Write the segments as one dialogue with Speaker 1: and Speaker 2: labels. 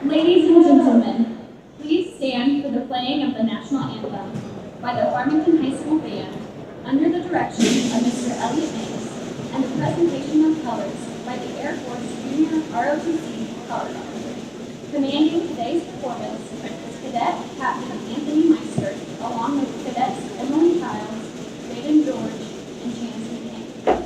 Speaker 1: Ladies and gentlemen, please stand for the playing of the national anthem by the Farmington High School Band under the direction of Mr. Elliott Banks and the presentation of colors by the Air Force Junior ROTC Color Guard. Commanding today's performance is Cadet Captain Anthony Meister, along with Cadets Emily Childs, Jaden George, and Chancey King.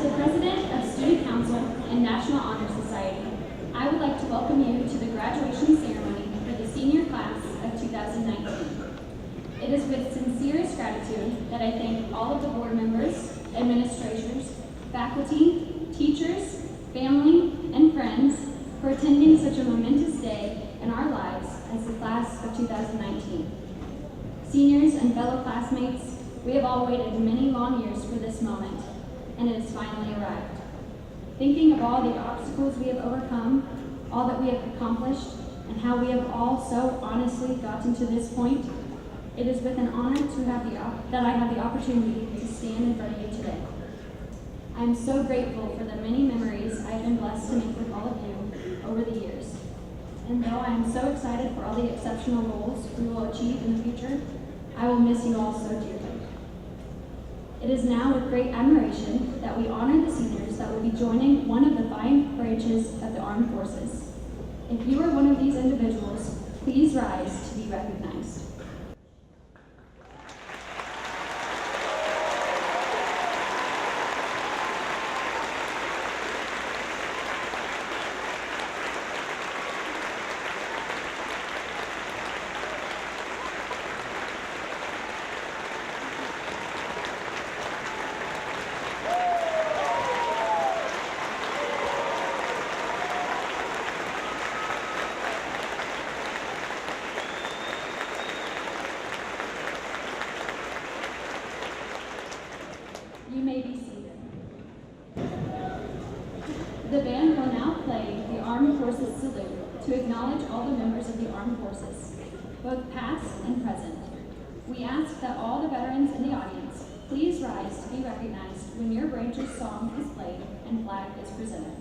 Speaker 1: the President of Student Council and National Honor Society, I would like to welcome you to the graduation ceremony for the senior class of 2019. It is with sincerest gratitude that I thank all of the board members, administrators, faculty, teachers, family, and friends for attending such a momentous day in our lives as the class of 2019. Seniors and fellow classmates, we have all waited many long years for this moment, and it has finally arrived. Thinking of all the obstacles we have overcome, all that we have accomplished, and how we have all so honestly gotten to this point, it is with an honor that I have the opportunity to stand in front of you today. I am so grateful for the many memories I have been blessed to make with all of you over the years. And though I am so excited for all the exceptional roles we will achieve in the future, I will miss you all so dearly. It is now with great admiration that we honor the seniors that will be joining one of the 5 branches of the Armed Forces. If you are one of these individuals, please rise to be recognized. You may be seated. The band will now play the Armed Forces Salute to acknowledge all the members of the Armed Forces, both past and present. We ask that all the veterans in the audience please rise to be recognized when your branch's song is played and flag is presented.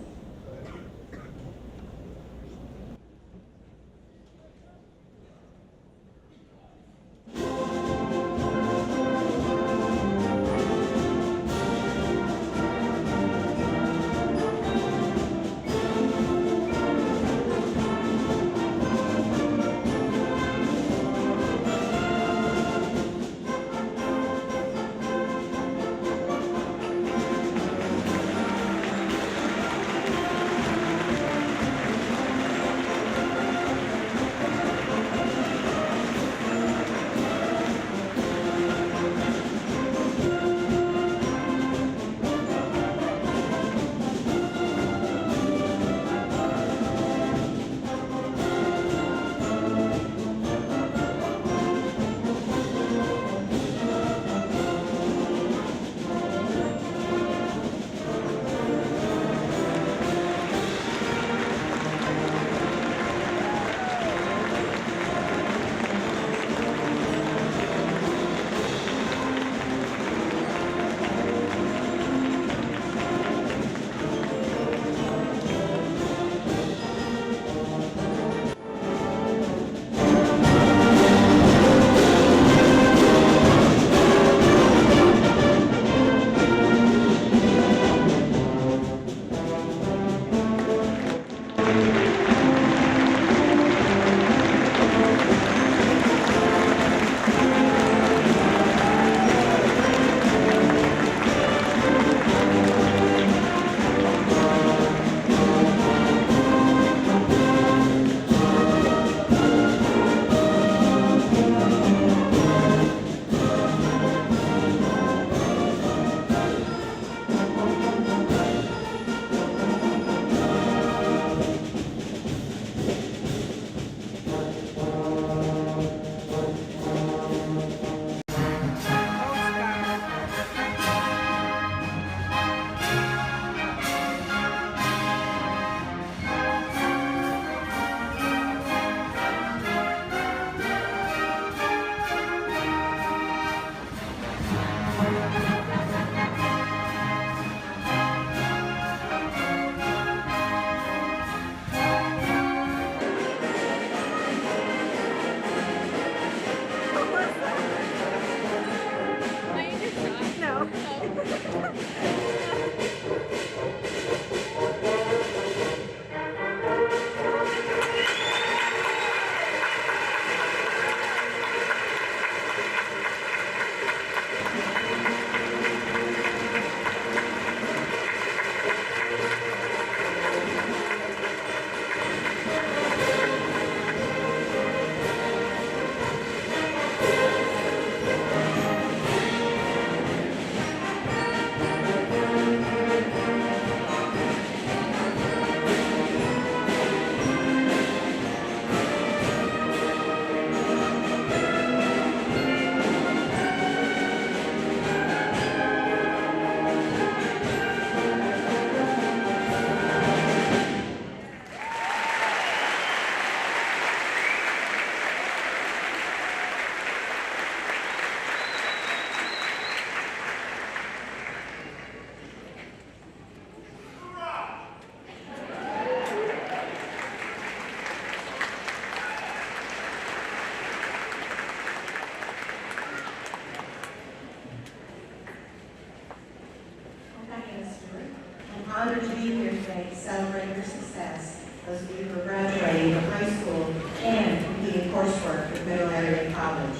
Speaker 2: those of you who are graduating from high school and completing coursework at middle area and college.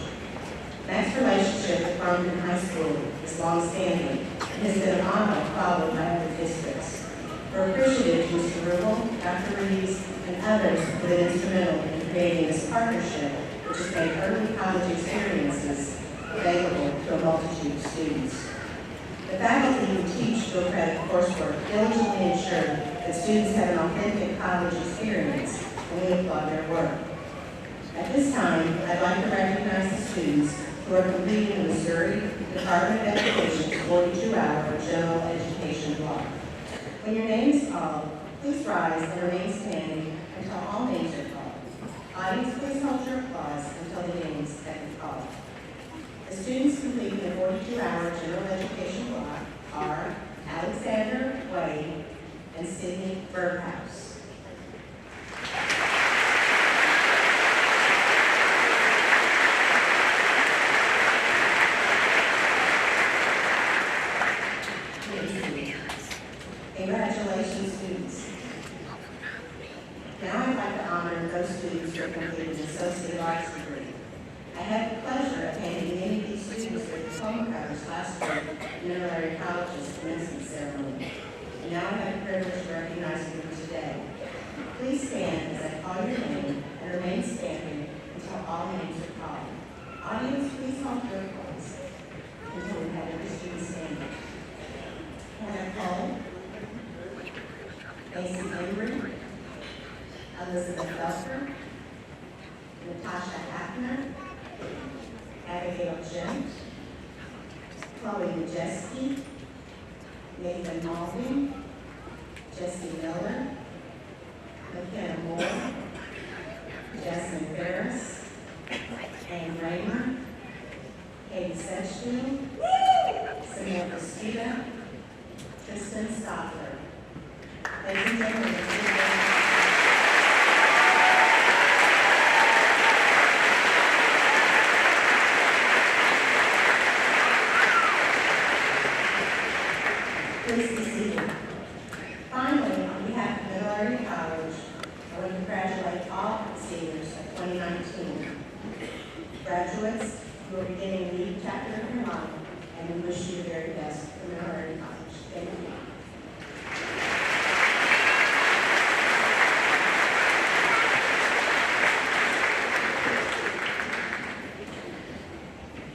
Speaker 2: Mac's relationship with Farmington High School is long-standing and has been a model followed by other districts. We're appreciative to Mr. Rubel, Dr. Reeves, and others who have been instrumental in creating this partnership, which has made early college experiences available to a multitude of students. The faculty who teach dual credit coursework diligently ensure that students have an authentic college experience, and we applaud their work. At this time, I'd like to recognize the students who are completing the Missouri Department of Education's 42-hour general education block. When your name is called, please rise and remain standing until all names are called. Audience, please hold your applause until the names have been called. The students completing the 42-hour general education block are Alexander Wade and Sydney Berghaus. Congratulations, students. Now I'd like to honor those students who have completed an associate arts degree. I had the pleasure of handing many of these students their diploma covers last week at Middle Area College's commencement ceremony. And now I have the privilege of recognizing them today. Please stand as I call your name and remain standing until all names are called. Audience, please hold your applause until we have every student standing. Hannah Cole, Macy Embry, Elizabeth Belfer, Natasha Hafner, Abigail Gent, Chloe Majeski, Nathan Malvin, Jesse Miller, McKenna Moore, Jasmine Ferris, Anne Raymer, Katie Sedgfield, Samantha Stita, Tristan Stockler. Ladies and gentlemen, please be seated. Finally, on behalf of Middle Area College, I want to congratulate all the seniors of 2019. Graduates, you are beginning a new chapter of your life, and we wish you the very best for Middle Area College. Thank you.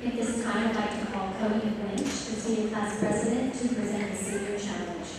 Speaker 3: At this time, I'd like to call Cody Lynch, the senior class president, to present the senior challenge.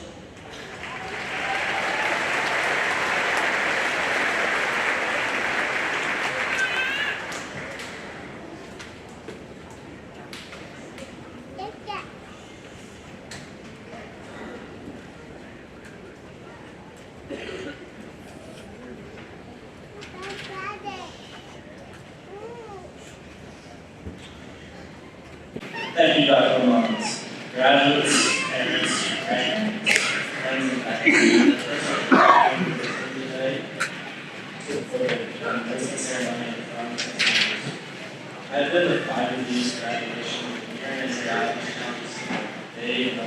Speaker 4: Thank you, Dr. Mullins. Graduates, parents, grandparents, friends, and faculty. First, I'd like to today to the placement ceremony of the Farmington seniors. I have been to 5 of these graduation experiences they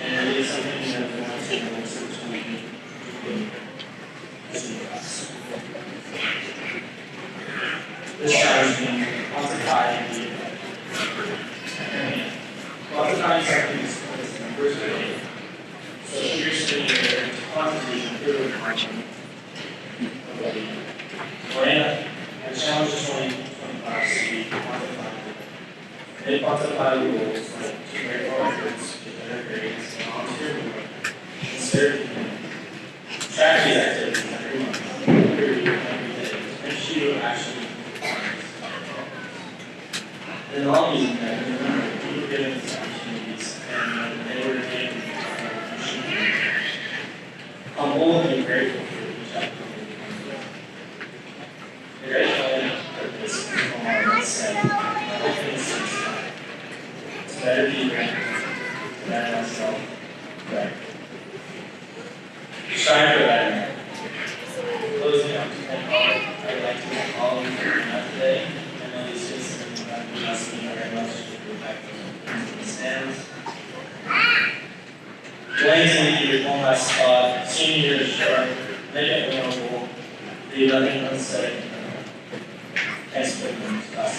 Speaker 4: and it is something that we want to know this challenge being quantifying quantifying something is numbers of data. So if you're sitting here, quantity and pure margin of the data. Or the challenge is 2025 to be quantified. They quantify rules like to grade records, get better grades, and volunteer work. Instead of track these activities every month, every week, every day, and you actually. And all these guys, remember, we were given these opportunities, and they were given the opportunity. I'm only grateful for each opportunity. The great plan purpose is all said. Everything is it's better be grateful to better myself, right? Strive for better. Closing out today, I'd like to thank all of you for coming out today. I know these citizens bless me very much to go back to the stands. Blaine's indicated one last spot. Senior year is sharp. Make it memorable. The 11 unsaid. Thanks for the class.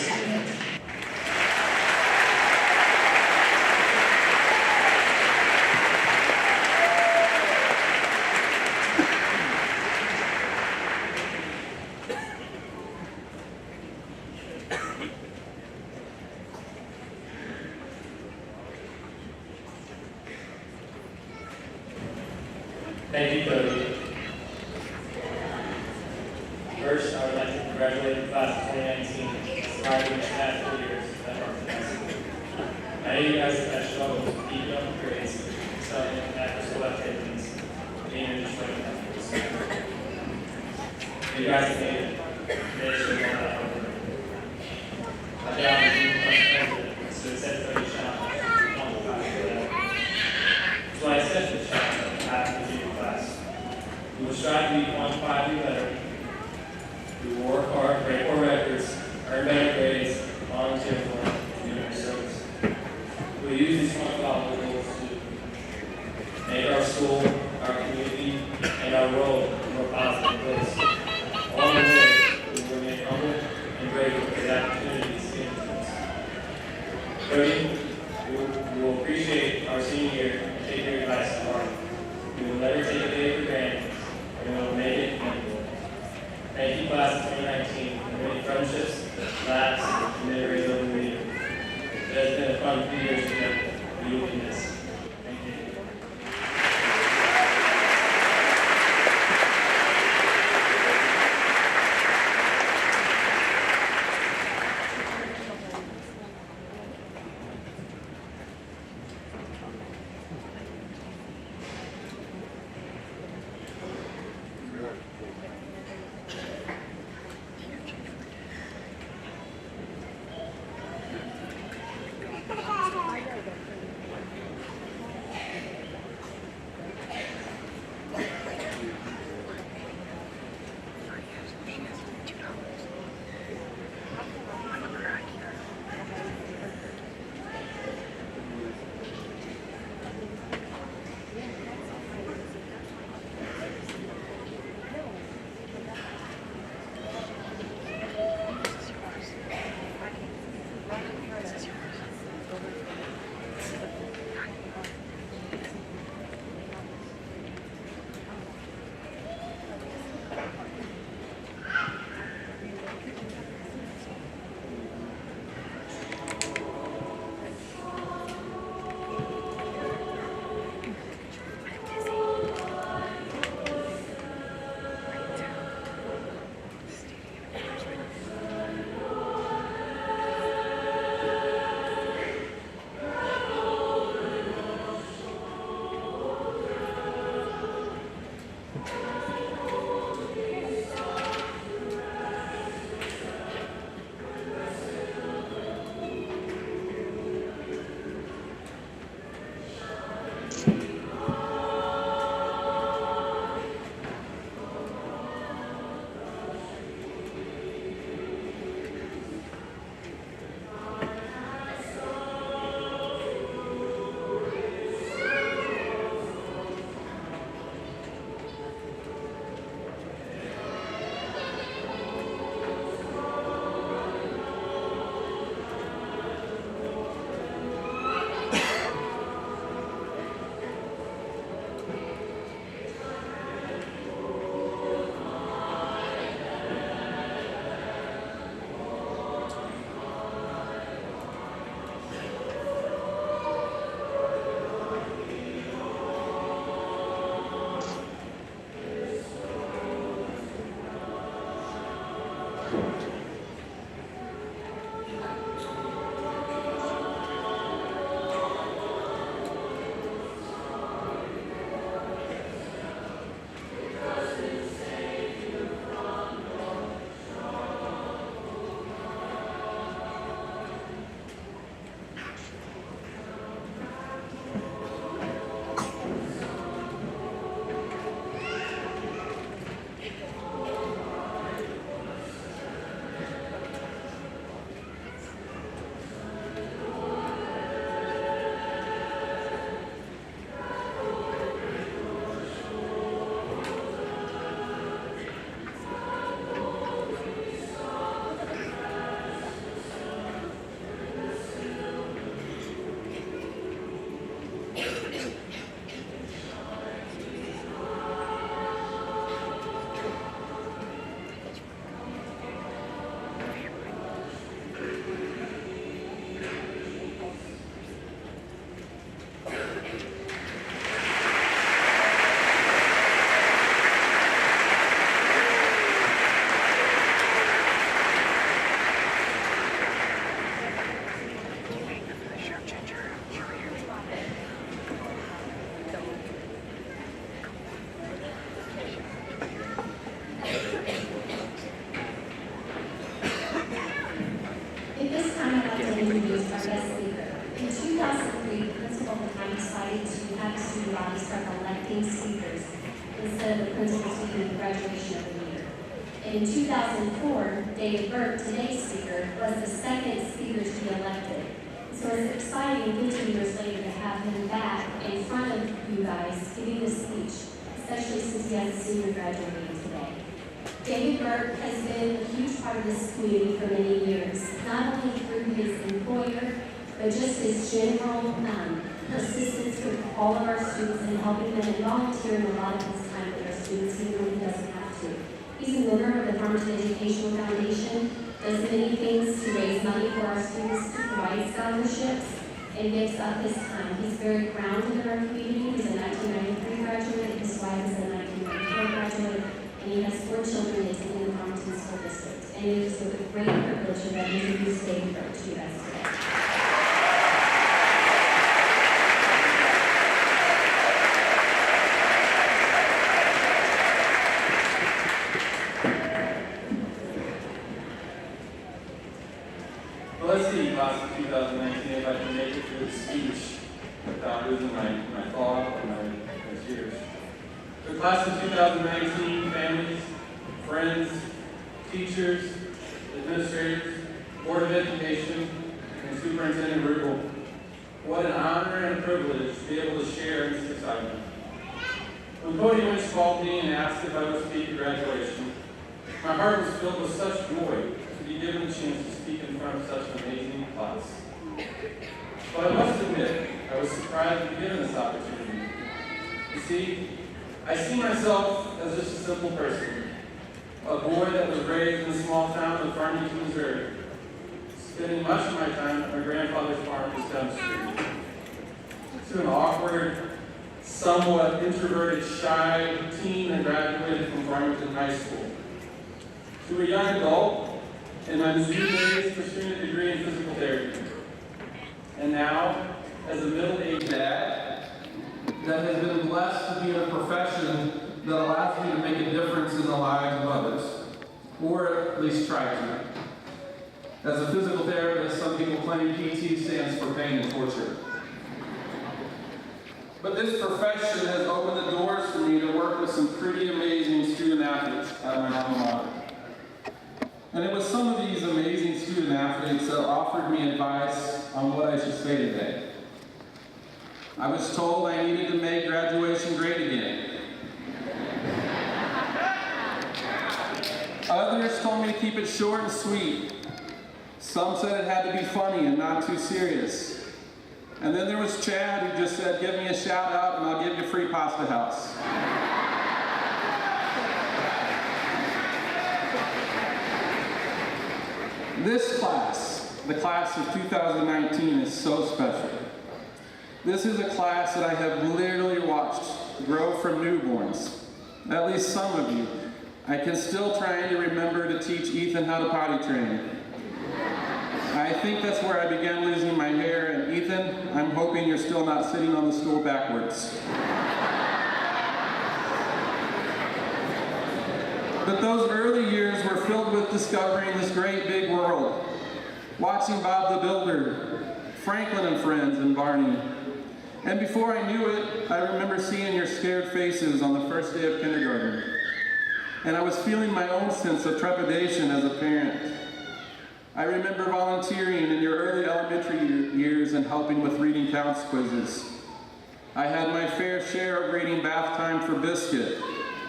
Speaker 4: Thank you, Cody. First, I would like to congratulate the class of 2019, surviving the past 4 years at Farmington High School. I know you guys have struggled to keep up with grades, excelling in after-school activities, being in Detroit efforts. You guys have made it. They should have that over. I doubt if you much president to accept for the challenge on the class for that. So I accepted the challenge after the junior class. We will strive to be 1-5 or better. We will work hard, break more records, earn better grades, volunteer for community service. We will use these 1-5 goals to make our school, our community, and our world a more positive place. Along the way, we will remain humble and grateful for the opportunities given to us. Cody, we will appreciate our senior year and take your advice to heart. We will never take a day for granted, and we will make it memorable. Thank you, class of 2019, for many friendships, laughs, and memories over the year. It has been a fun few years together. We will be missed. Thank you.
Speaker 3: start electing speakers instead of the principal speaking at the graduation of the year. And in 2004, David Burke, today's speaker, was the second speaker to be elected. So it's exciting 15 years later to have him back in front of you guys giving this speech, especially since he has a senior graduating today. David Burke has been a huge part of this community for many years, not only through his employer, but just his general persistence with all of our students and helping them and volunteering a lot of his time with our students, even when he doesn't have to. He's a member of the Farmington Educational Foundation, does many things to raise money for our students, to provide scholarships, and gives up his time. He's very grounded in our community. He's a 1993 graduate, his wife is a 1994 graduate, and he has 4 children attending the Farmington School District. And it is with a great privilege that I introduce David Burke to you guys today.
Speaker 5: Well, let's see, class of 2019, if I can make it through the speech without losing my thought or my tears. The class of 2019, families, friends, teachers, administrators, Board of Education, and Superintendent Rubel, what an honor and a privilege to be able to share in this excitement. When Cody Lynch called me and asked if I would speak at graduation, my heart was filled with such joy to be given the chance to speak in front of such an amazing class. But I must admit, I was surprised to be given this opportunity. You see, I see myself as just a simple person, a boy that was raised in the small town of Farmington, Missouri, spending much of my time at my grandfather's farm just down the street. To an awkward, somewhat introverted, shy teen that graduated from Farmington High School. To a young adult in my Missouri days pursuing a degree in physical therapy. And now, as a middle-aged dad that has been blessed to be in a profession that allows me to make a difference in the lives of others, or at least try to. As a physical therapist, some people claim PT stands for pain and torture. But this profession has opened the doors for me to work with some pretty amazing student athletes at my alma mater. And it was some of these amazing student athletes that offered me advice on what I should say today. I was told I needed to make graduation great again. Others told me to keep it short and sweet. Some said it had to be funny and not too serious. And then there was Chad who just said, give me a shout out and I'll give you free pasta house. This class, the class of 2019, is so special. This is a class that I have literally watched grow from newborns. At least some of you. I can still try to remember to teach Ethan how to potty train. I think that's where I began losing my hair, and Ethan, I'm hoping you're still not sitting on the stool backwards. But those early years were filled with discovering this great big world. Watching Bob the Builder, Franklin and Friends, and Barney. And before I knew it, I remember seeing your scared faces on the first day of kindergarten. And I was feeling my own sense of trepidation as a parent. I remember volunteering in your early elementary years and helping with reading counts quizzes. I had my fair share of reading Bath Time for Biscuit,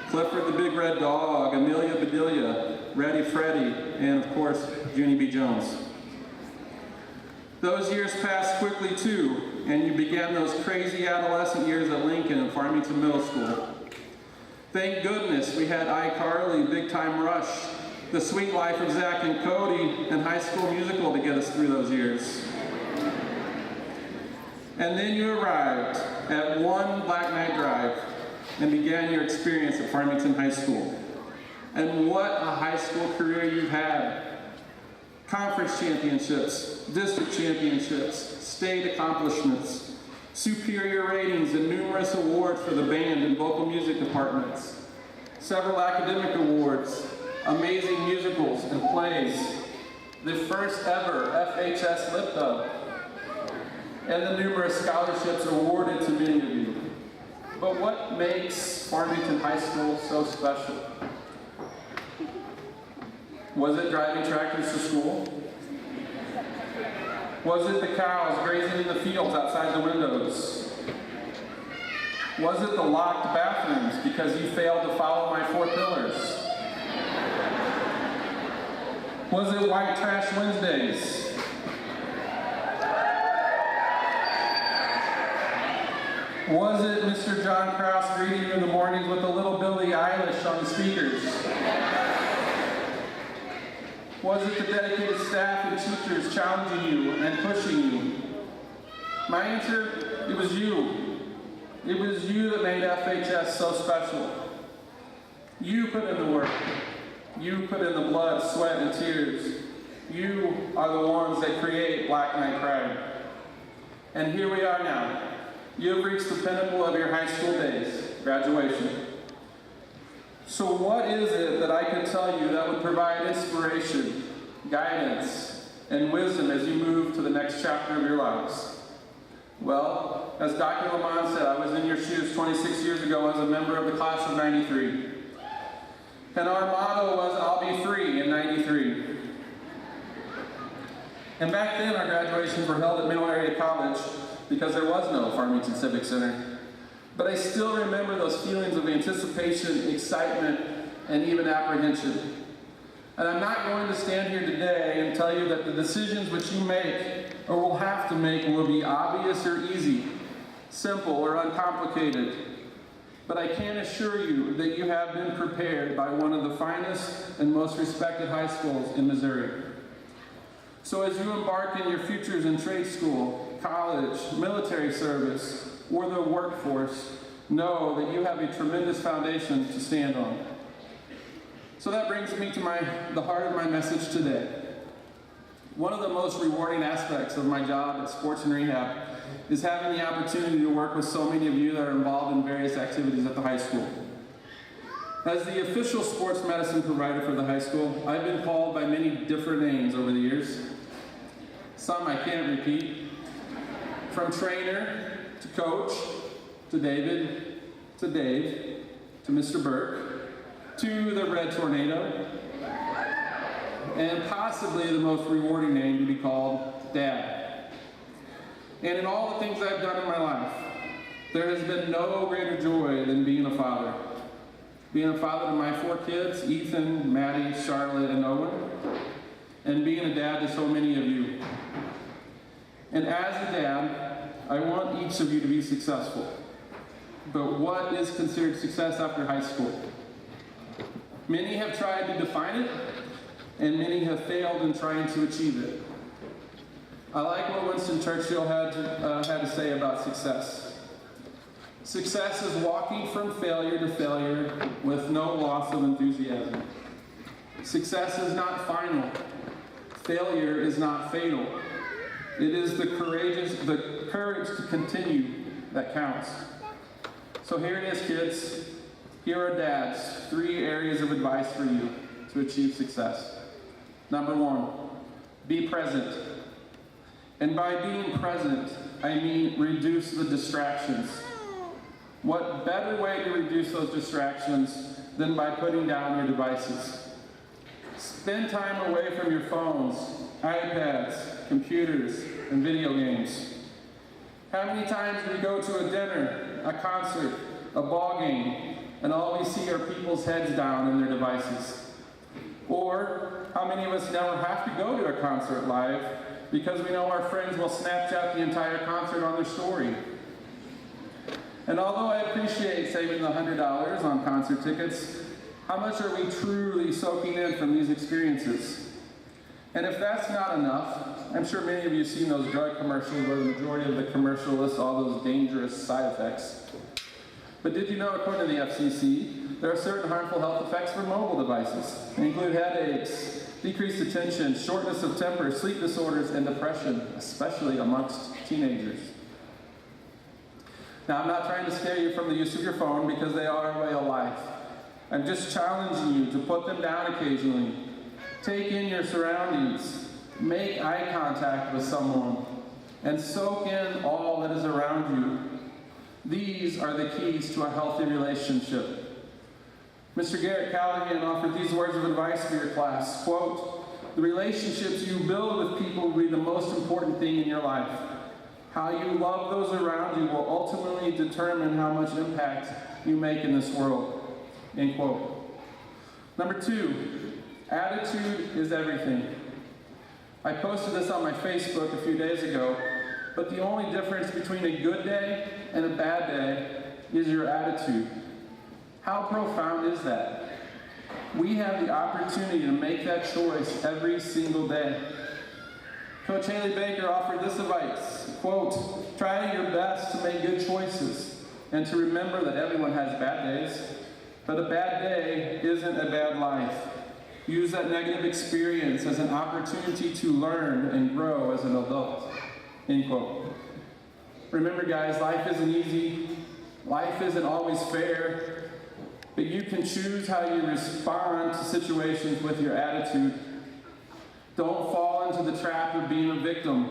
Speaker 5: Clifford the Big Red Dog, Amelia Bedelia, Reddy Freddy, and of course, Junie B. Jones. Those years passed quickly too, and you began those crazy adolescent years at Lincoln and Farmington Middle School. Thank goodness we had iCarly, Big Time Rush, The Sweet Life of Zach and Cody, and High School Musical to get us through those years. And then you arrived at one Black Knight Drive and began your experience at Farmington High School. And what a high school career you've had. Conference championships, district championships, state accomplishments, superior ratings, and numerous awards for the band and vocal music departments, several academic awards, amazing musicals and plays, the first ever FHS lip dub, and the numerous scholarships awarded to many of you. But what makes Farmington High School so special? Was it driving tractors to school? Was it the cows grazing in the fields outside the windows? Was it the locked bathrooms because you failed to follow my 4 pillars? Was it White Trash Wednesdays? Was it Mr. John Krause greeting you in the mornings with a little Billie Eilish on the speakers? Was it the dedicated staff and teachers challenging you and pushing you? My answer, it was you. It was you that made FHS so special. You put in the work. You put in the blood, sweat, and tears. You are the ones that create Black Knight Pride. And here we are now. You have reached the pinnacle of your high school days, graduation. So what is it that I can tell you that would provide inspiration, guidance, and wisdom as you move to the next chapter of your lives? Well, as Dr. Lamont said, I was in your shoes 26 years ago as a member of the class of 93. And our motto was, I'll be free in 93. And back then our graduations were held at Middle Area College because there was no Farmington Civic Center. But I still remember those feelings of anticipation, excitement, and even apprehension. And I'm not going to stand here today and tell you that the decisions which you make or will have to make will be obvious or easy, simple or uncomplicated. But I can assure you that you have been prepared by one of the finest and most respected high schools in Missouri. So as you embark in your futures in trade school, college, military service, or the workforce, know that you have a tremendous foundation to stand on. So that brings me to the heart of my message today. One of the most rewarding aspects of my job at Sports and Rehab is having the opportunity to work with so many of you that are involved in various activities at the high school. As the official sports medicine provider for the high school, I've been called by many different names over the years. Some I can't repeat. From trainer, to coach, to David, to Dave, to Mr. Burke, to the Red Tornado, and possibly the most rewarding name to be called Dad. And in all the things I've done in my life, there has been no greater joy than being a father. Being a father to my 4 kids, Ethan, Maddie, Charlotte, and Owen, and being a dad to so many of you. And as a dad, I want each of you to be successful. But what is considered success after high school? Many have tried to define it, and many have failed in trying to achieve it. I like what Winston Churchill had to say about success. Success is walking from failure to failure with no loss of enthusiasm. Success is not final. Failure is not fatal. It is the courage to continue that counts. So here it is, kids. Here are Dad's 3 areas of advice for you to achieve success. Number 1, be present. And by being present, I mean reduce the distractions. What better way to reduce those distractions than by putting down your devices? Spend time away from your phones, iPads, computers, and video games. How many times do we go to a dinner, a concert, a ball game, and all we see are people's heads down in their devices? Or how many of us never have to go to a concert live because we know our friends will Snapchat the entire concert on their story? And although I appreciate saving the $100 on concert tickets, how much are we truly soaking in from these experiences? And if that's not enough, I'm sure many of you have seen those drug commercials where the majority of the commercial lists all those dangerous side effects. But did you know, according to the FCC, there are certain harmful health effects for mobile devices? They include headaches, decreased attention, shortness of temper, sleep disorders, and depression, especially amongst teenagers. Now, I'm not trying to scare you from the use of your phone because they are a way of life. I'm just challenging you to put them down occasionally. Take in your surroundings. Make eye contact with someone. And soak in all that is around you.
Speaker 6: These are the keys to a healthy relationship. Mr. Garrett Callahan offered these words of advice for your class. Quote, "The relationships you build with people will be the most important thing in your life. How you love those around you will ultimately determine how much impact you make in this world." End quote. Number 2, attitude is everything. I posted this on my Facebook a few days ago, but the only difference between a good day and a bad day is your attitude. How profound is that? We have the opportunity to make that choice every single day. Coach Haley Baker offered this advice, quote, "Try your best to make good choices and to remember that everyone has bad days, but a bad day isn't a bad life. Use that negative experience as an opportunity to learn and grow as an adult." End quote. Remember, guys, life isn't easy. Life isn't always fair. But you can choose how you respond to situations with your attitude. Don't fall into the trap of being a victim.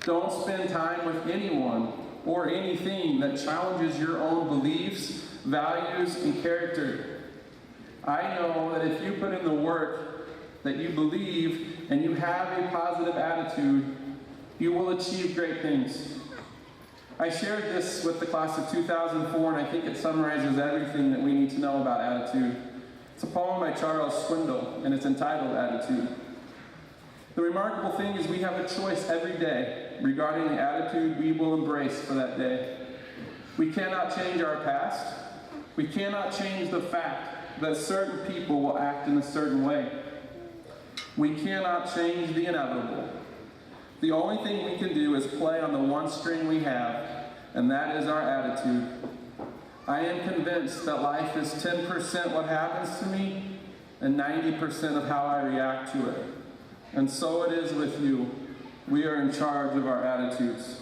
Speaker 6: Don't spend time with anyone or anything that challenges your own beliefs, values, and character. I know that if you put in the work that you believe and you have a positive attitude, you will achieve great things. I shared this with the class of 2004, and I think it summarizes everything that we need to know about attitude. It's a poem by Charles Swindoll, and it's entitled Attitude. The remarkable thing is we have a choice every day regarding the attitude we will embrace for that day. We cannot change our past. We cannot change the fact that certain people will act in a certain way. We cannot change the inevitable. The only thing we can do is play on the one string we have, and that is our attitude. I am convinced that life is 10% what happens to me and 90% of how I react to it. And so it is with you. We are in charge of our attitudes.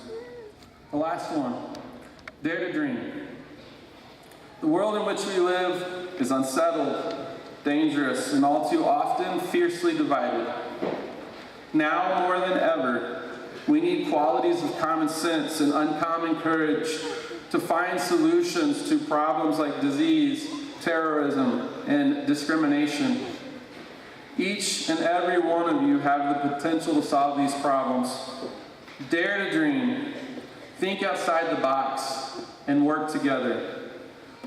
Speaker 6: The last one, dare to dream. The world in which we live is unsettled, dangerous, and all too often fiercely divided. Now more than ever, we need qualities of common sense and uncommon courage to find solutions to problems like disease, terrorism, and discrimination. Each and every one of you have the potential to solve these problems. Dare to dream. Think outside the box and work together.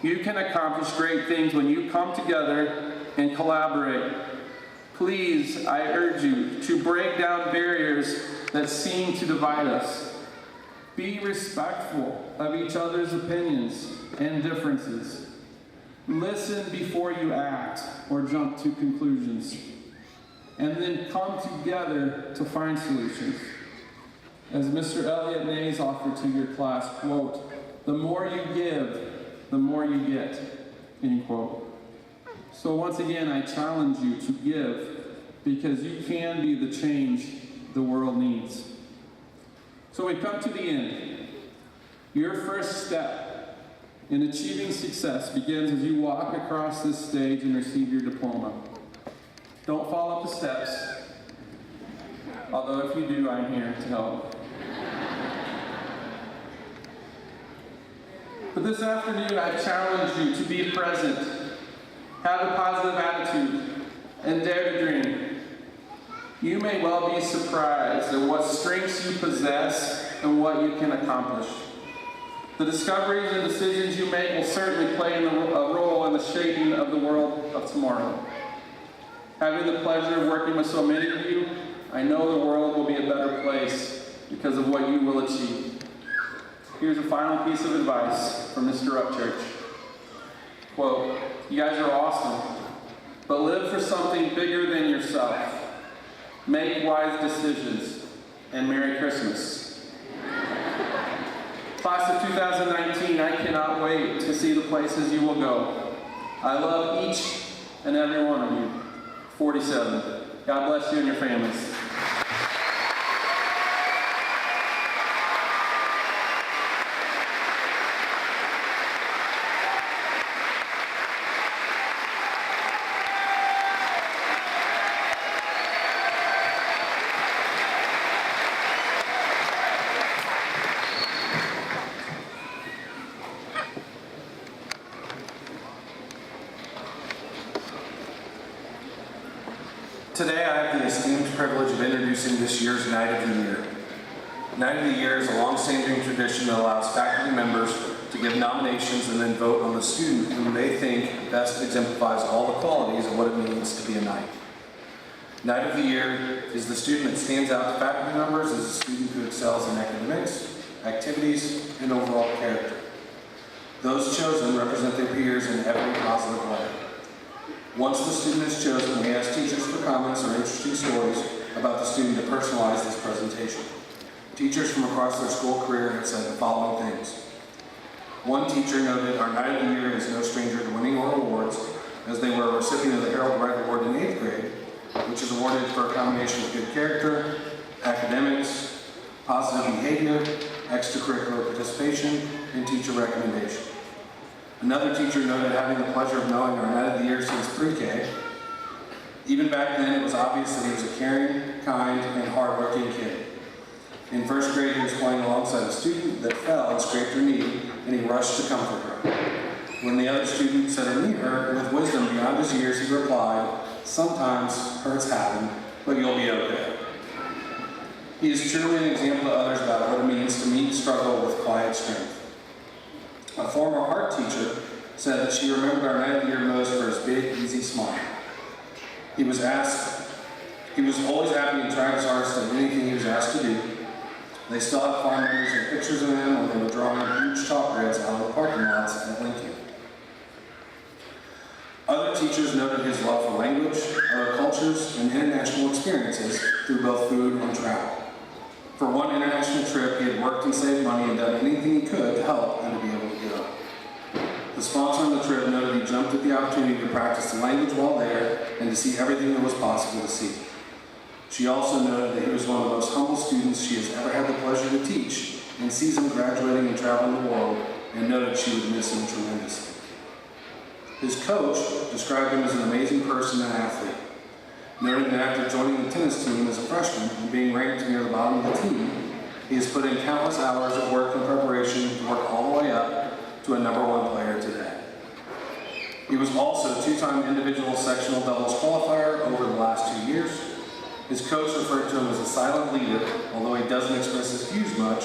Speaker 6: You can accomplish great things when you come together and collaborate. Please, I urge you to break down barriers that seem to divide us. Be respectful of each other's opinions and differences. Listen before you act or jump to conclusions. And then come together to find solutions. As Mr. Elliot Mays offered to your class, quote, "The more you give, the more you get," end quote. So once again, I challenge you to give, because you can be the change the world needs. So we come to the end. Your first step in achieving success begins as you walk across this stage and receive your diploma. Don't fall up the steps, although if you do, I'm here to help. But this afternoon, I challenge you to be present, have a positive attitude, and dare to dream. You may well be surprised at what strengths you possess and what you can accomplish. The discoveries and decisions you make will certainly play a role in the shaping of the world of tomorrow. Having the pleasure of working with so many of you, I know the world will be a better place because of what you will achieve. Here's a final piece of advice from Mr. Upchurch. Quote, "You guys are awesome, but live for something bigger than yourself. Make wise decisions, and Merry Christmas." Class of 2019, I cannot wait to see the places you will go. I love each and every one of you. 47. God bless you and your families.
Speaker 7: Today I have the esteemed privilege of introducing this year's Knight of the Year. Knight of the Year is a long-standing tradition that allows faculty members to give nominations and then vote on the student whom they think best exemplifies all the qualities of what it means to be a Knight. Knight of the Year is the student that stands out to faculty members as a student who excels in academics, activities, and overall character. Those chosen represent their peers in every positive way. Once the student is chosen, we ask teachers for comments or interesting stories about the student to personalize this presentation. Teachers from across their school career have said the following things. One teacher noted, "Our Knight of the Year is no stranger to winning or awards, as they were a recipient of the Harold Wright Award in 8th grade, which is awarded for a combination of good character, academics, positive behavior, extracurricular participation, and teacher recommendation." Another teacher noted having the pleasure of knowing our Knight of the Year since pre-K. Even back then, it was obvious that he was a caring, kind, and hard-working kid. In 1st grade, he was playing alongside a student that fell and scraped her knee, and he rushed to comfort her. When the other student said her knee hurt, with wisdom beyond his years, he replied, "Sometimes hurts happen, but you'll be okay." He is truly an example to others about what it means to meet struggle with quiet strength. A former art teacher said that she remembered our Knight of the Year most for his big, easy smile. He was always happy and tried his hardest at anything he was asked to do. They still have fond memories and pictures of him when they were drawing huge chalk grids out of the parking lots at Lincoln. Other teachers noted his love for language, other cultures, and international experiences through both food and travel. For one international trip, he had worked and saved money and done anything he could to help and to be able to go. The sponsor on the trip noted he jumped at the opportunity to practice the language while there and to see everything that was possible to see. She also noted that he was one of the most humble students she has ever had the pleasure to teach and sees him graduating and traveling the world and noted she would miss him tremendously. His coach described him as an amazing person and athlete, noting that after joining the tennis team as a freshman and being ranked near the bottom of the team, he has put in countless hours of work and preparation to work all the way up to a #1 player today. He was also a 2-time individual sectional doubles qualifier over the last 2 years. His coach referred to him as a silent leader, although he doesn't express his views much.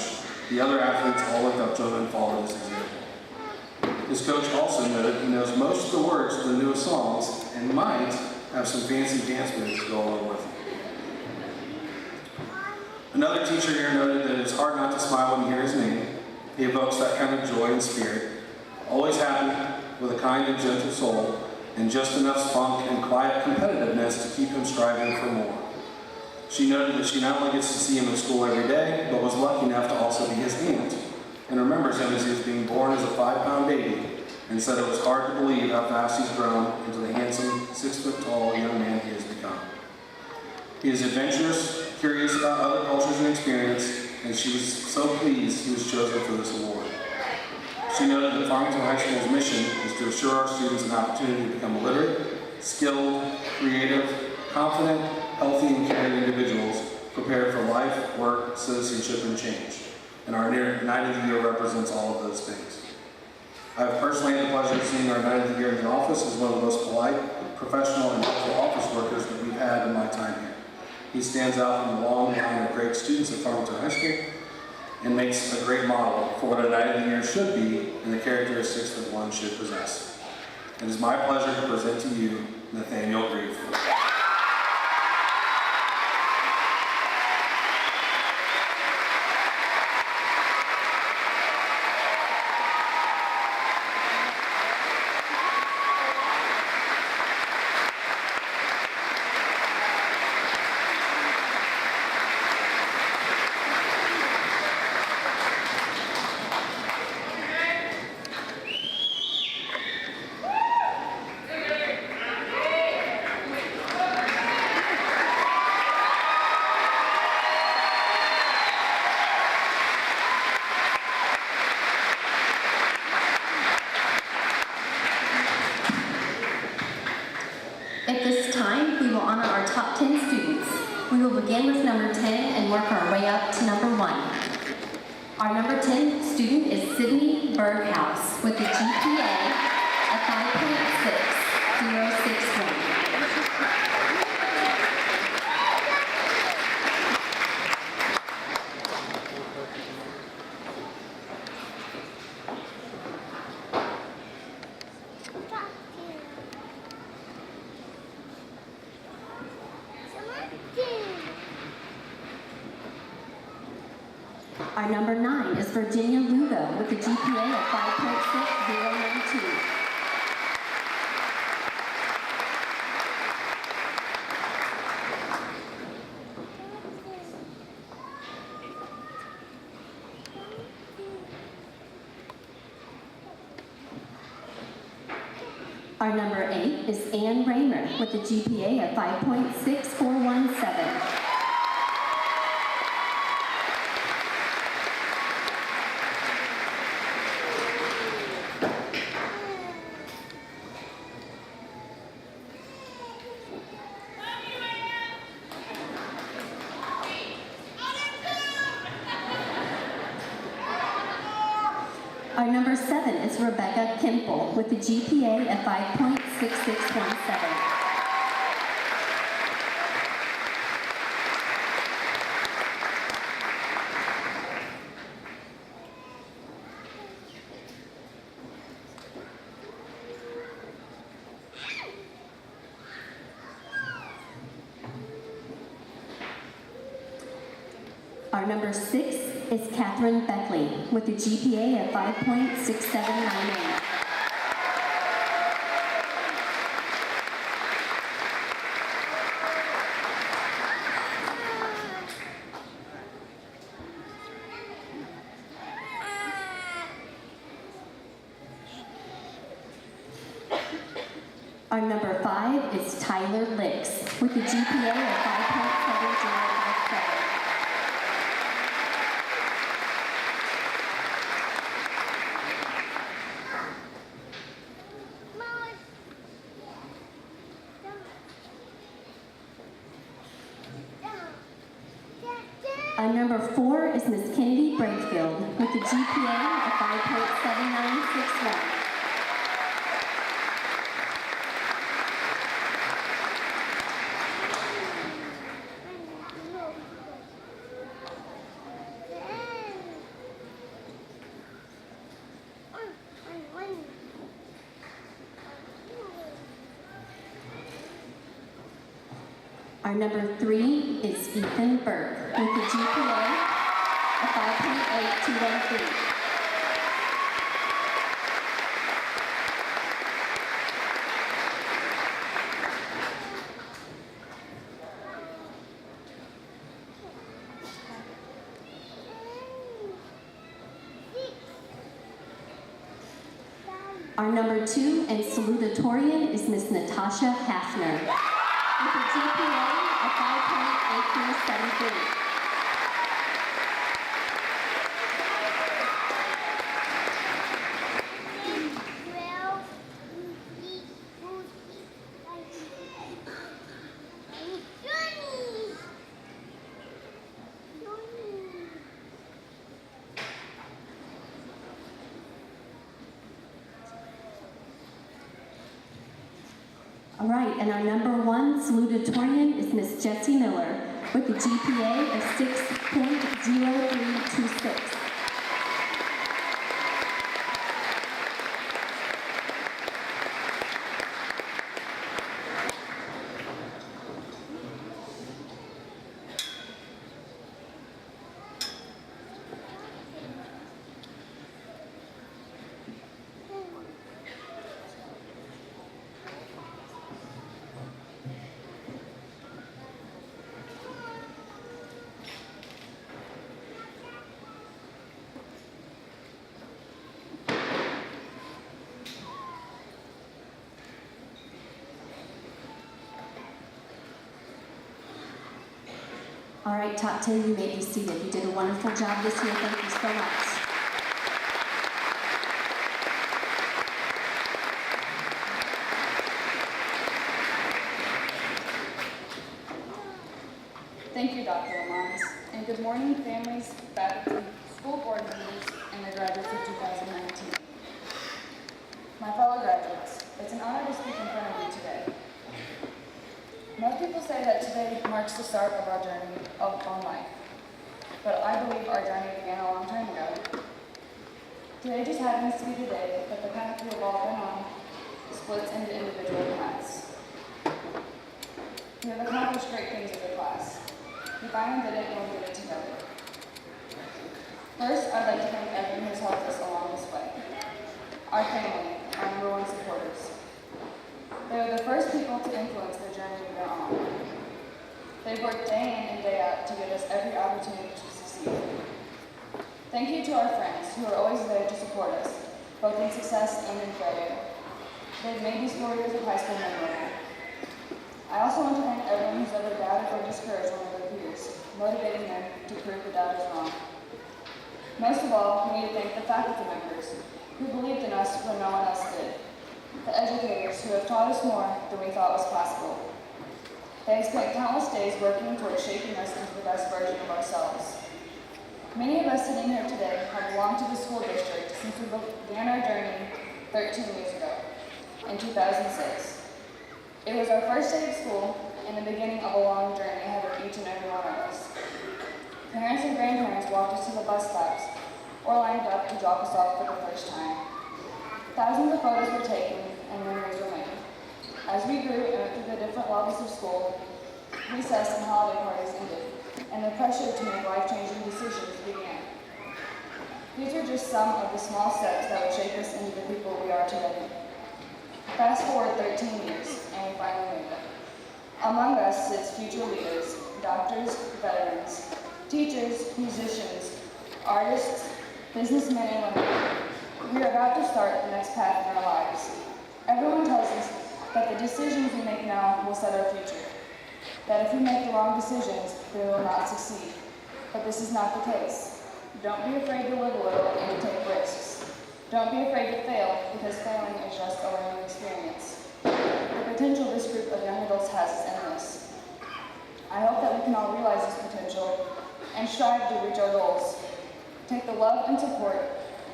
Speaker 7: The other athletes all looked up to him and followed his example. His coach also noted he knows most of the words to the newest songs and might have some fancy dance moves to go along with it. Another teacher here noted that it's hard not to smile when you hear his name. He evokes that kind of joy and spirit, always happy, with a kind and gentle soul, and just enough spunk and quiet competitiveness to keep him striving for more. She noted that she not only gets to see him at school every day, but was lucky enough to also be his aunt, and remembers him as he was being born as a 5-pound baby, and said it was hard to believe how fast he's grown into the handsome, 6-foot-tall young man he has become. He is adventurous, curious about other cultures and experience, and she was so pleased he was chosen for this award. She noted that Farmington High School's mission is to assure our students an opportunity to become literate, skilled, creative, confident, healthy, and caring individuals prepared for life, work, citizenship, and change. And our Knight of the Year represents all of those things. I have personally had the pleasure of seeing our Knight of the Year in the office as one of the most polite, professional, and helpful office workers that we've had in my time here. He stands out from the long line of great students at Farmington High School and makes a great model for what a Knight of the Year should be and the characteristics that one should possess. It is my pleasure to present to you Nathaniel Grieve.
Speaker 8: At this time, we will honor our top 10 students. We will begin with number 10 and work our way up to number 1. Our number 10 student is Sydney Berghaus with a GPA of 5.6061. Our number 9 is Virginia Lugo with a GPA of 5.6092. Our number 8 is Ann Raymer with a GPA of 5.6417. Our number 7 is Rebecca Kimple with a GPA of 5.6617. Our number 6 is Catherine Beckley with a GPA of 5.6798. Our number 5 is Tyler Licks with a GPA of 5.7057. Our number 4 is Miss Kennedy Brakefield with a GPA of 5.7961. Our number 3 is Ethan Burke with a GPA of 5.8213. Our number 2 and salutatorian is Miss Natasha Hafner with a GPA of 5.8373. All right, and our number 1 salutatorian is Miss Jessie Miller with a GPA of 6.0326. All right, top 10, you may be seated. You did a wonderful job this year. Thank you so much.
Speaker 9: Thank you, Dr. Lamont, and good morning, families, faculty, school board members, and the graduates of 2019. My fellow graduates, it's an honor to speak in front of you today. Most people say that today marks the start of our journey on life, but I believe our journey began a long time ago. Today just happens to be the day that the path we have all been on splits into individual paths. We have accomplished great things as a class. We finally did it and we did it together. First, I'd like to thank everyone who's helped us along this way. Our family, our number one supporters. They are the first people to influence the journey we are on. They've worked day in and day out to give us every opportunity to succeed. Thank you to our friends who are always there to support us, both in success and in failure. They've made these 4 years of high school memorable. I also want to thank everyone who's ever doubted or discouraged one of their peers, motivating them to prove the doubters wrong. Most of all, we need to thank the faculty members who believed in us when no one else did. The educators who have taught us more than we thought was possible. They have spent countless days working towards shaping us into the best version of ourselves. Many of us sitting here today have belonged to the school district since we began our journey 13 years ago, in 2006. It was our first day of school and the beginning of a long journey ahead of each and every one of us. Parents and grandparents walked us to the bus stops or lined up to drop us off for the first time. Thousands of photos were taken and memories were made. As we grew and went through the different levels of school, recess and holiday parties ended, and the pressure to make life-changing decisions began. These are just some of the small steps that would shape us into the people we are today. Fast forward 13 years, and we finally made it. Among us sits future leaders, doctors, veterans, teachers, musicians, artists, businessmen and women. We are about to start the next path in our lives. Everyone tells us that the decisions we make now will set our future. That if we make the wrong decisions, then we will not succeed. But this is not the case. Don't be afraid to live a little and to take risks. Don't be afraid to fail, because failing is just a learning experience. The potential this group of young adults has is endless. I hope that we can all realize this potential and strive to reach our goals. Take the love and support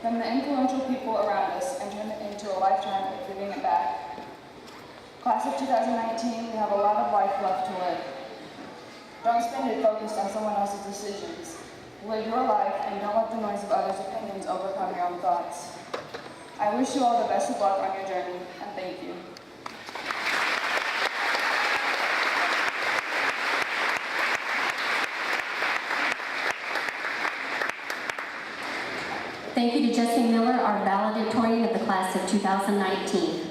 Speaker 9: from the influential people around us and turn it into a lifetime of giving it back. Class of 2019, we have a lot of life left to live. Don't spend it focused on someone else's decisions. Live your life and don't let the noise of others' opinions overcome your own thoughts. I wish you all the best of luck on your journey, and thank you.
Speaker 8: Thank you to Jesse Miller, our valedictorian of the class of 2019.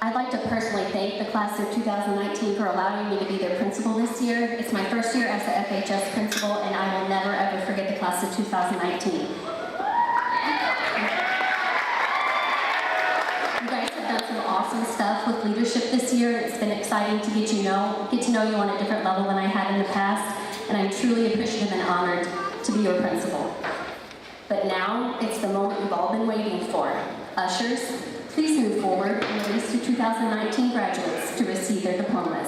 Speaker 8: I'd like to personally thank the class of 2019 for allowing me to be their principal this year. It's my first year as the FHS principal, and I will never ever forget the class of 2019. You guys have done some awesome stuff with leadership this year. It's been exciting to get to know you on a different level than I had in the past, and I'm truly appreciative and honored to be your principal. But now, it's the moment you've all been waiting for. Ushers, please move forward and release the 2019 graduates to receive their diplomas.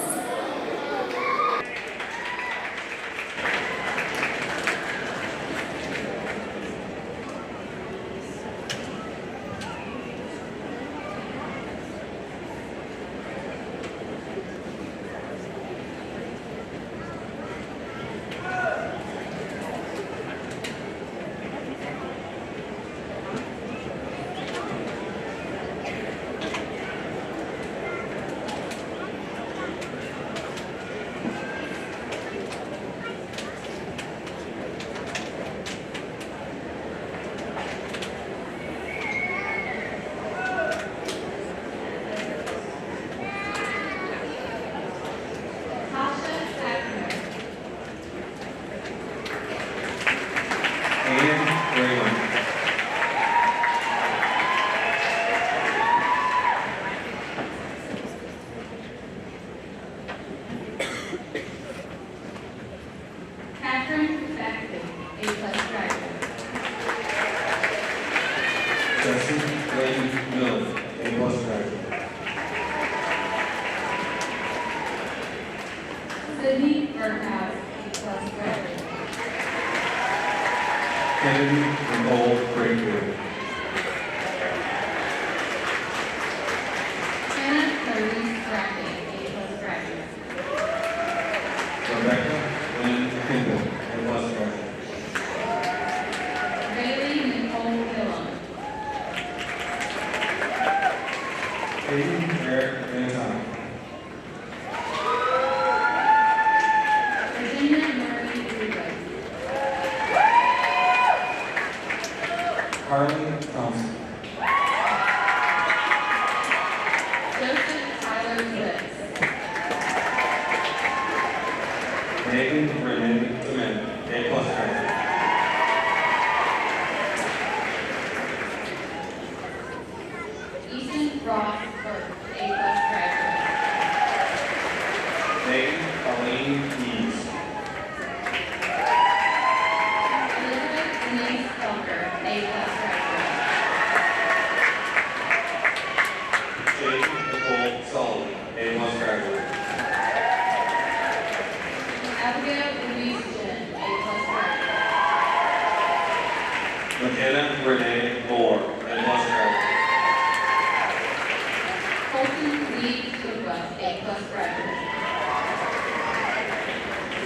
Speaker 3: A+ graduate.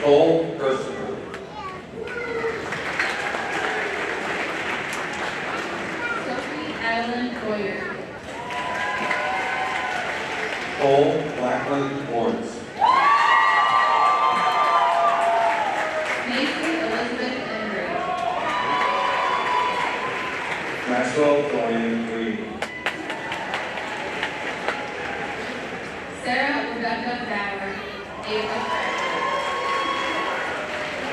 Speaker 5: Cole Christopher.
Speaker 3: Sophie Adeline Boyer.
Speaker 5: Cole Blackman Lawrence.
Speaker 3: Macy Elizabeth Embry.
Speaker 5: Maxwell Dwayne Green.
Speaker 3: Sarah Rebecca Bauer. A+ graduate.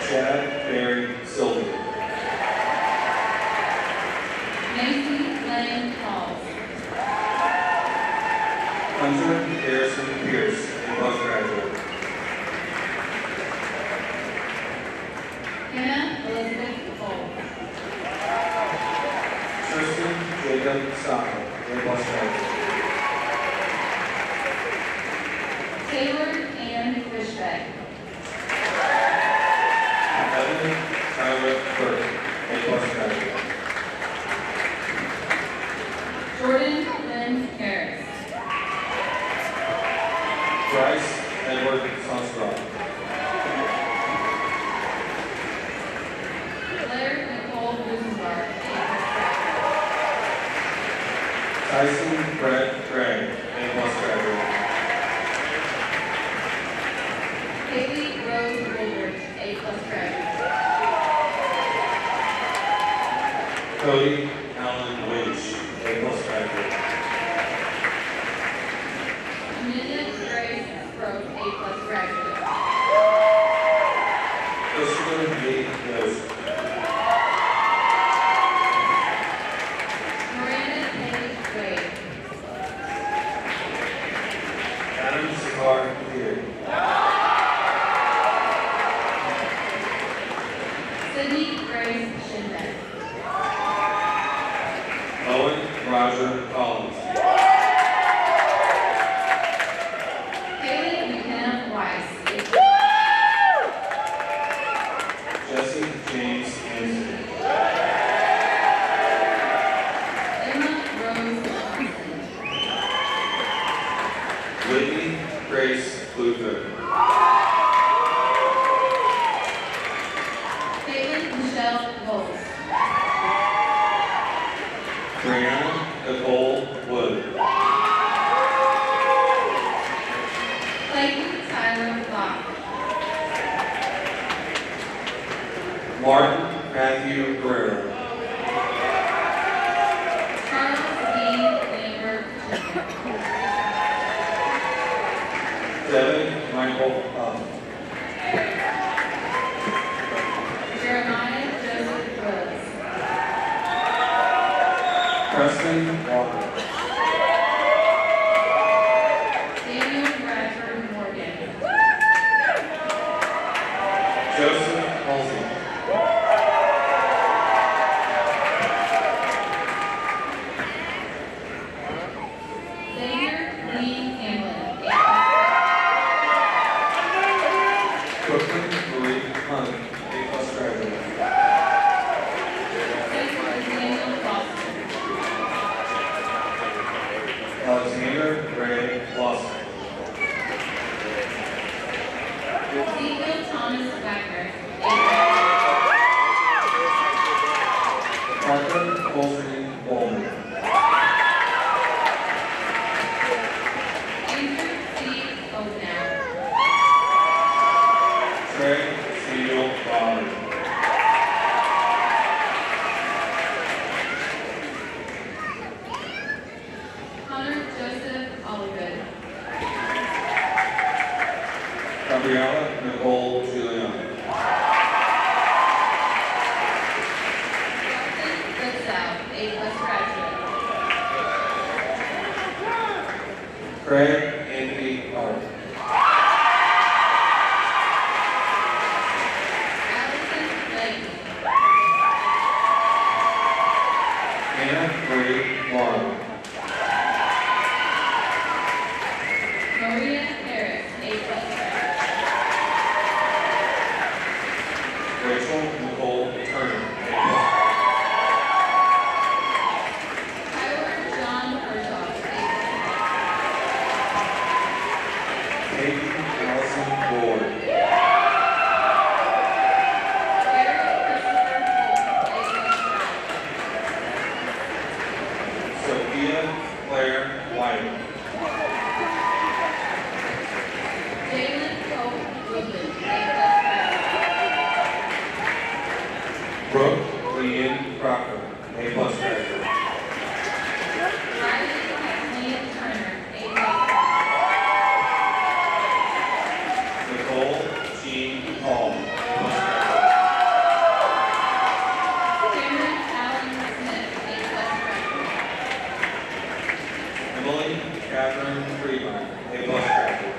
Speaker 5: Chad Barry Sylvia.
Speaker 3: Macy Lane Halls.
Speaker 5: Hunter Harrison Pierce, A+ graduate.
Speaker 3: Hannah Elizabeth Cole.
Speaker 5: Tristan Jacob Saka, A+ graduate.
Speaker 3: Taylor Ann Fishbeck.
Speaker 5: Evan Tyler Burke, A+ graduate.
Speaker 3: Jordan Lynn Harris.
Speaker 5: Bryce Edward Sonsbrough.
Speaker 3: Claire Nicole Rosenberg. A+ graduate.
Speaker 5: Tyson Brett Gregg, A+ graduate.
Speaker 3: Haley Rose Woolridge. A+ graduate.
Speaker 5: Cody Allen Wage, A+ graduate.
Speaker 3: Amanda Grace Sproat. A+ graduate.
Speaker 5: Christopher Nate Yost.
Speaker 3: Miranda Haley Wade.
Speaker 5: Adam Sakar Peter.
Speaker 3: Sydney Grace Schindler.
Speaker 5: Owen Roger Collins.
Speaker 3: Haley McKenna Weiss.
Speaker 5: Jesse James Hanson.
Speaker 3: Emma Rose Johnson.
Speaker 5: Whitney Grace Luther.
Speaker 3: Caitlin Michelle Bowles.
Speaker 5: Brianna Nicole Wood.
Speaker 3: Clayton Tyler Locke.
Speaker 5: Martin Matthew Guerrero.
Speaker 3: Charles Dean Lambert Jr.
Speaker 5: Devin Michael Huff.
Speaker 3: Jeremiah Joseph Rhodes.
Speaker 5: Preston Walker.
Speaker 3: Daniel Bradford Morgan.
Speaker 5: Joseph Halsey.
Speaker 3: Xavier Lee Hamlin.
Speaker 5: Brooklyn Marie Hunt, A+ graduate.
Speaker 3: Daniel Foster.
Speaker 5: Alexander Ray Lawson.
Speaker 3: Ezekiel Thomas Wagner.
Speaker 5: Parker Coltrane Bowman.
Speaker 3: Andrew C. Oldnow.
Speaker 5: Trey Samuel Bobby.
Speaker 3: Connor Joseph Oligood.
Speaker 5: Gabriella Nicole Giuliani.
Speaker 3: Justin Goodsell. A+ graduate.
Speaker 5: Craig Anthony Hart.
Speaker 3: Allison Layton.
Speaker 5: Anna Marie Morrow.
Speaker 3: Maria Harris. A+ graduate.
Speaker 5: Rachel Nicole Turner.
Speaker 3: Tyler John Herzog. A+
Speaker 5: Emily Catherine Freeman, A+ graduate.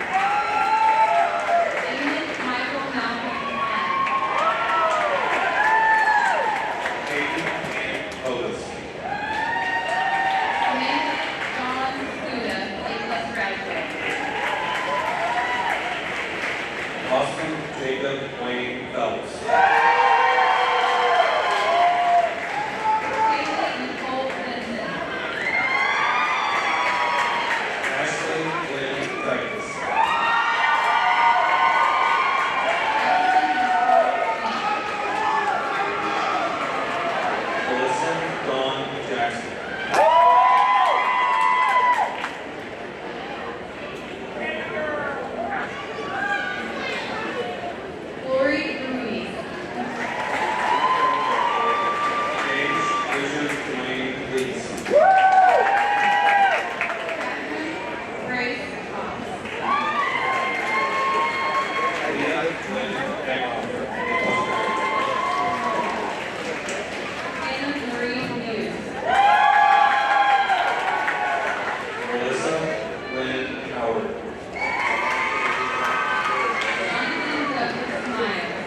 Speaker 3: David Michael Malcolm Penn.
Speaker 5: Katie Ann Otis.
Speaker 3: Amanda Dawn Fuda, A+ graduate.
Speaker 5: Austin Jacob Wayne Phelps.
Speaker 3: Kayla Nicole Benson.
Speaker 5: Ashley Lynn Titus. Alyssa Dawn Jackson.
Speaker 3: Lori Ruiz.
Speaker 5: James Richard Dwayne Lees.
Speaker 3: Grace Cox.
Speaker 5: Leah Lynn Beckhofer, A+ graduate.
Speaker 3: Anna Marie Hughes.
Speaker 5: Melissa Lynn Howard.
Speaker 3: Jonathan Douglas Myers.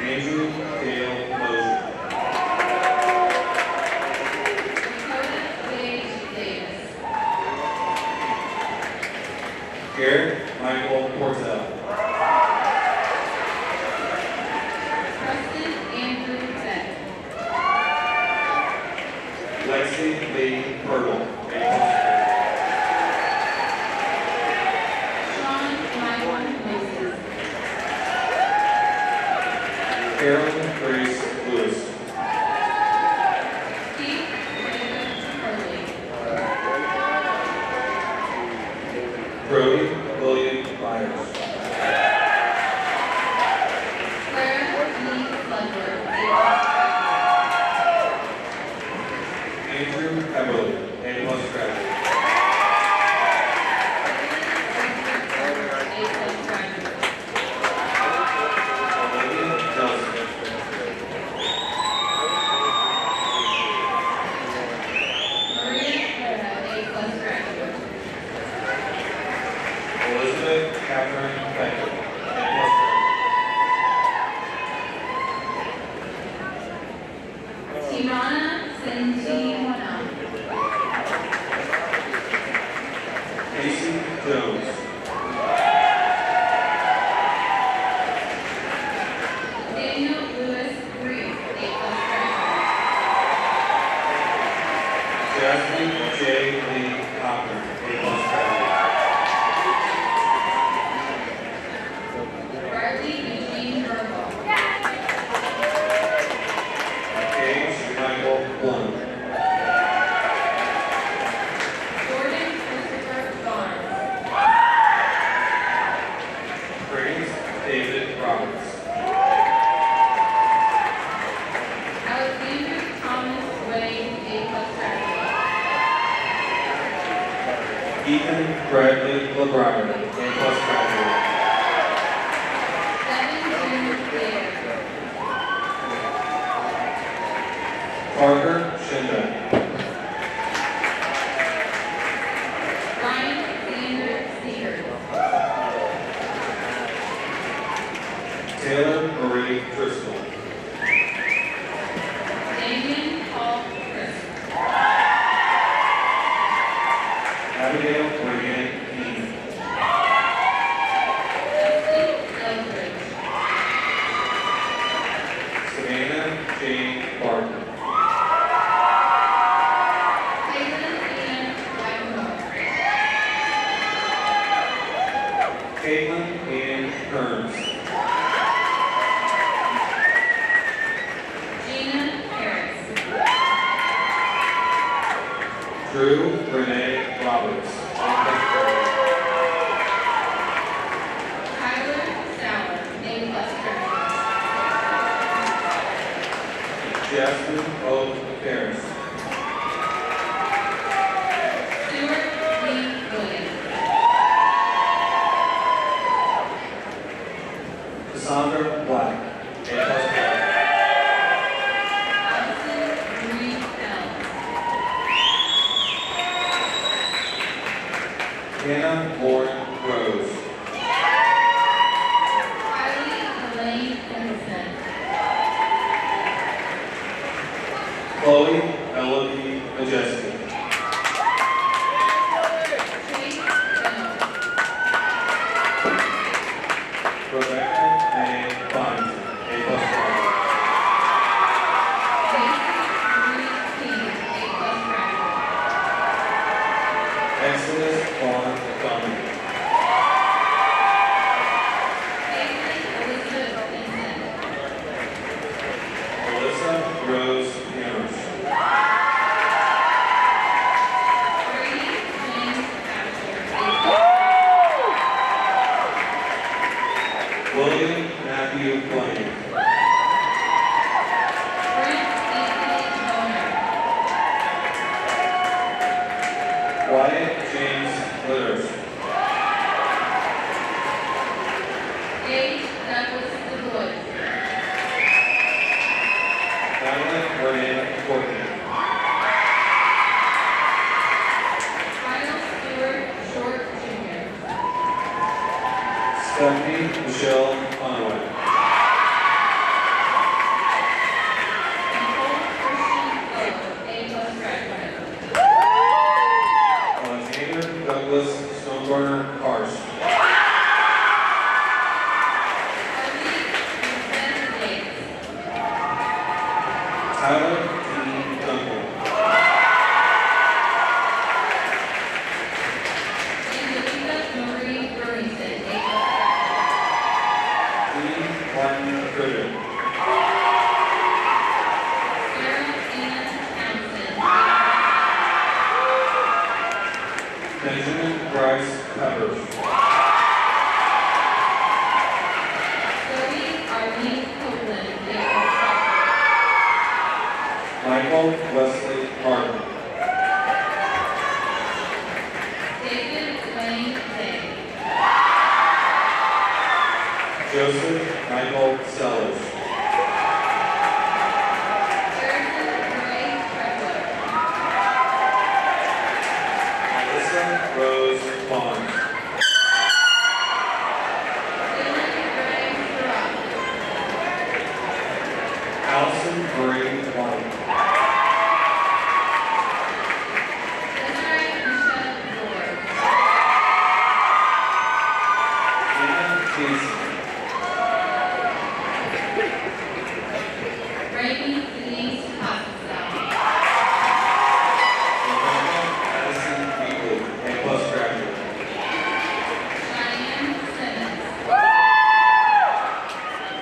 Speaker 5: Andrew Dale Mosier.
Speaker 3: Dakota Gage Davis.
Speaker 5: Garrett Michael Portell.
Speaker 3: Preston Andrew Beck.
Speaker 5: Lexi Lee Purtle, A+.
Speaker 3: Sean Michael Moses.
Speaker 5: Carolyn Grace Lewis.
Speaker 3: Keith David Hurley.
Speaker 5: Brody William Myers.
Speaker 3: Claire Lee Ludwig, A+.
Speaker 5: Andrew Everly, A+ graduate. Olivia Nelson.
Speaker 3: Maria Herrera, A+ graduate.
Speaker 5: Elizabeth Catherine Beckett, A+ graduate.
Speaker 3: Tirana Senjiwana.
Speaker 5: Casey Jones.
Speaker 3: Daniel Lewis Reed, A+ graduate.
Speaker 5: Jasmine J. Lee Hopper, A+ graduate.
Speaker 3: Riley Eugene Burwell.
Speaker 5: Gage Michael Blunt.
Speaker 3: Jordan Christopher Barnes.
Speaker 5: Praise David Roberts.
Speaker 3: Alexander Thomas Wade, A+ graduate.
Speaker 5: Ethan Bradley LeBron, A+ graduate.
Speaker 3: Devin June Thayer.
Speaker 5: Parker Shinda.
Speaker 3: Ryan Xander Seeger.
Speaker 5: Taylor Marie Driscoll.
Speaker 3: Damien Paul Crisp.
Speaker 5: Abigail Brianne Keene.
Speaker 3: Leslie Eldridge.
Speaker 5: Savannah Jane Barker.
Speaker 3: Caitlin Ann Whitemore.
Speaker 5: Caitlin Ann Kearns.
Speaker 3: Gina Harris.
Speaker 5: Drew Renee Roberts.
Speaker 3: Tyler Sauer, A+ graduate.
Speaker 5: Jasmine O. Harris.
Speaker 3: Stuart Lee Williams.
Speaker 5: Cassandra Black. A+ graduate.
Speaker 3: Allison Marie Bell.
Speaker 5: Hannah Lauren Rose.
Speaker 3: Kylie Elaine Henderson.
Speaker 5: Chloe Elodie Majeski.
Speaker 3: Chase Reynolds.
Speaker 5: Rebecca May Farmington, A+. Exodus Vaughn McDonald. Alyssa Rose Hammers. William Matthew Blaine. Wyatt James Litters. Madeline Renee Courtney. Stephanie Michelle Conway. Alexander Douglas Stoneburner Harsh. Tyler D. Duncan. Dean Martin Critter. Benjamin Bryce Peppers. Michael Wesley Martin. Joseph Michael Sellers. Alyssa Rose Bonds. Allison Marie White. Anna Casey. Addison Beakley, A+ graduate.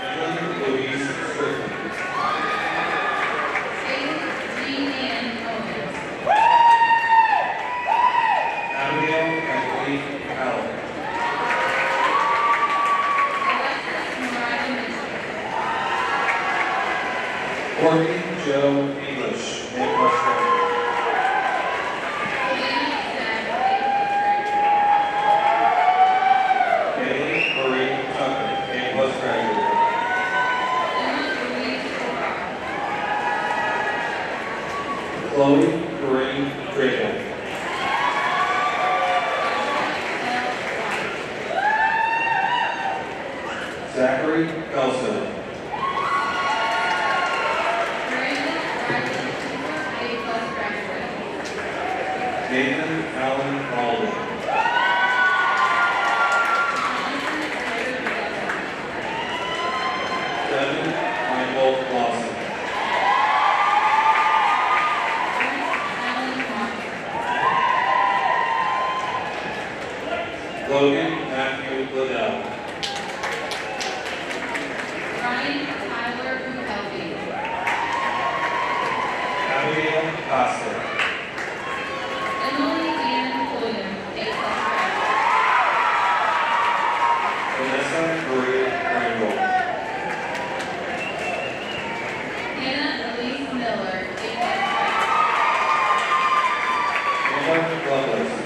Speaker 5: Emily Louise Strickland. Abigail Kathleen Allen. Courtney Joe English, A+ graduate. Bailey Marie Tucker, A+ graduate. Chloe Corinne Draven. Zachary Elson. Nathan Allen Alden. Devin Michael Lawson. Logan Matthew Liddell. Abigail Costa. Vanessa Marie Randall. Emma Lovelace.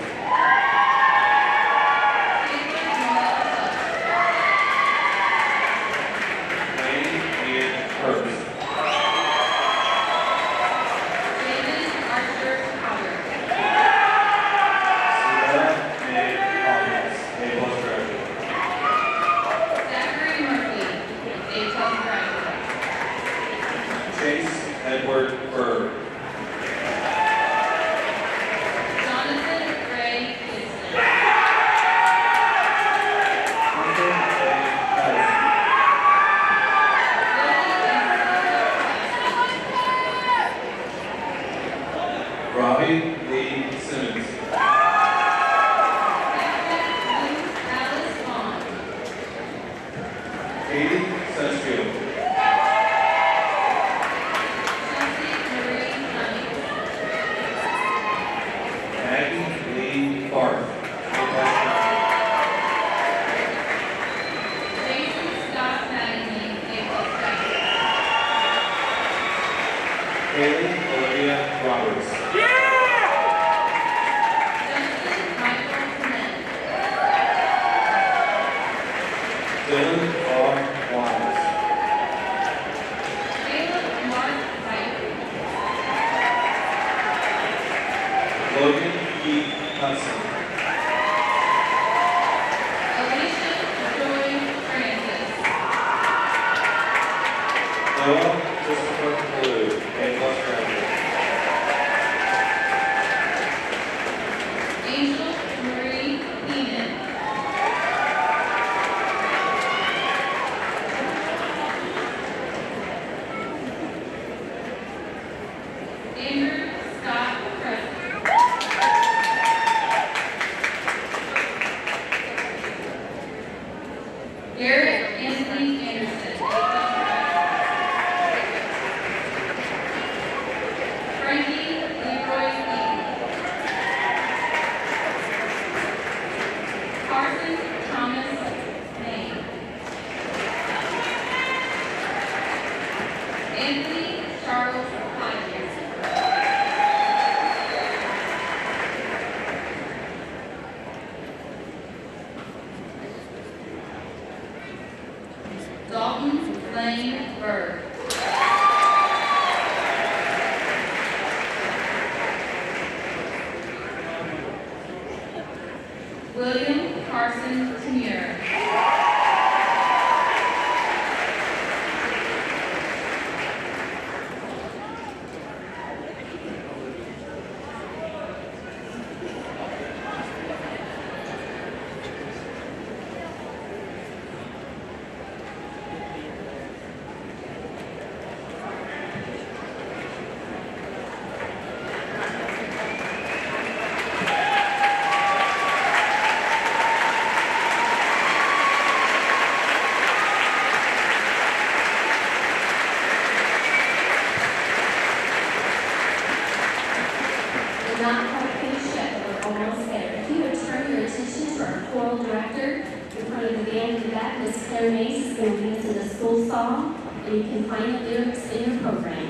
Speaker 5: Logan E. Hudson.
Speaker 10: Alicia Joy Francis.
Speaker 5: Noah Christopher Blue, A+ graduate.
Speaker 10: Angel Marie Keenan. Andrew Scott Preston. Garrett Anthony Anderson. Frankie Leroy Lee. Carson Thomas May. Anthony Charles Hodges. Dalton Lane Berg. William Carson Tamir.
Speaker 3: We're not quite finished yet, but we're almost there. If you would turn your attention to our choral director, in front of the band in the back, Miss Claire Mays is going to lead us in the school song, and you can find the lyrics in your program.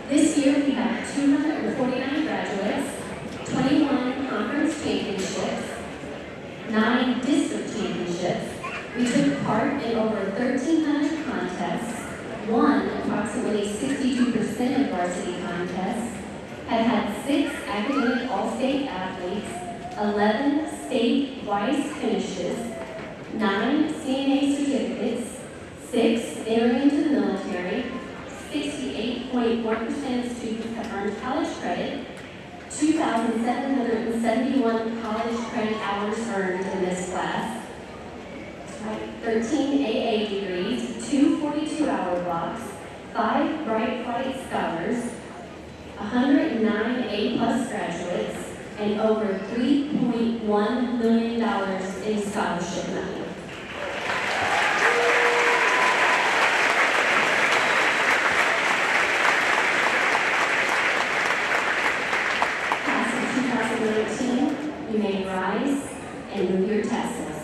Speaker 3: This year we have 249 graduates, 21 conference championships, 9 district championships. We took part in over 1,300 contests, won approximately 62% of varsity contests, have had 6 academic all-state athletes, 11 state vice finishes, 9 CNA certificates, 6 entering into the military, 68.1% of students have earned college credit, 2,771 college credit hours earned in this class, 13 AA degrees, 2 42-hour blocks, 5 Bright Flight Scholars, 109 A+ graduates, and over $3.1 million in scholarship money. Class of 2019, you may rise and move your tassels.